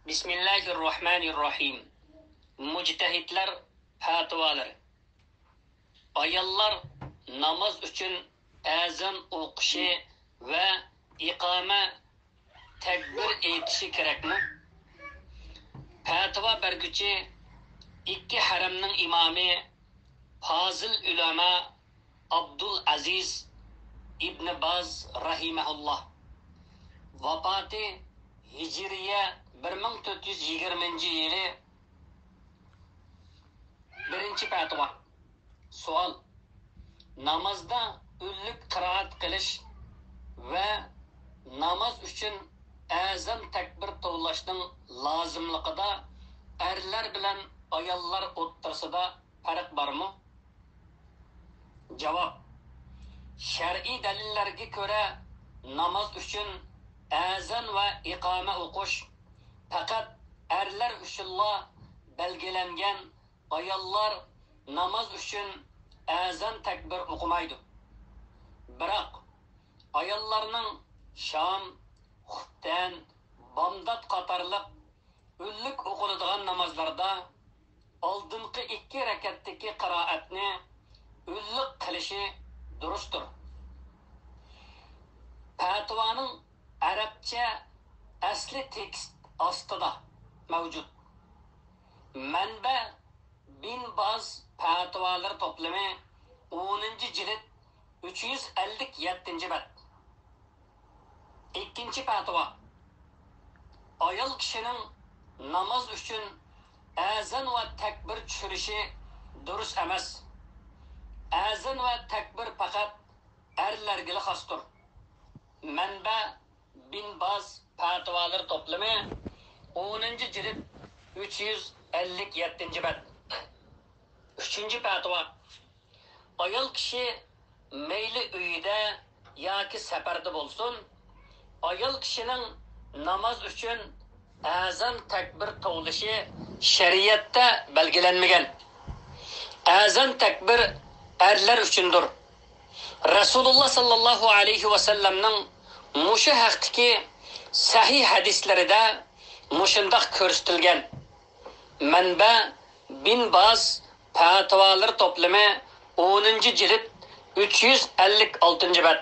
Bismillahirrahmanirrahim. Mujtahidlar fatvolar. Ayollar namoz uchun azon o'qishi va iqoma takbir aytishi kerakmi? Fatvo berguchi ikki haramning imomi Fozil ulama Abdul Aziz ibn Baz rahimahulloh. Vafoti Hijriya 1420-yili. Birinchi fatvo. Savol: namozda o'nlik qiroat qilish va namoz uchun azon takbir to'lashning lozimligida erlar bilan ayollar o'rtasida farq bormi? Javob: shar'iy dalillarga ko'ra namoz uchun azon va iqoma o'qish faqat erlar uchunla belgilangan. Ayollar namoz uchun azon takbir o'qimaydi. Biroq ayollarning shom, xuftan, bomdod qatorliq o'nlik o'qiladigan namozlarda oldingi 2 rakatdagi qiroatni o'nlik qilishi durustdir. Fatvoning arabcha asli tekst ostida mavjud. Manba Bin Baz fatvolar to'plami 10-jild 357-bet. Ikkinchi fatvo. Ayol kishining namoz uchun azon va takbir tushirishi durust emas. Azon va takbir faqat erlarga xosdir. Manba Bin Baz fatvolar to'plami 10-jild 357-bet. Üçüncü fatvo. Ayol kishi meyli uyida yoki safarda bo'lsin, ayol kishining namoz uchun azon takbir to'lishi shariatda belgilanmagan. Azon takbir erlar uchundir. Rasululloh sallallohu alayhi va sallamning mushu haqdagi sahih hadislarida mushundaq ko'rsatilgan. Manba Bin Baz fatvolar to'plami 10-jild 356-bet.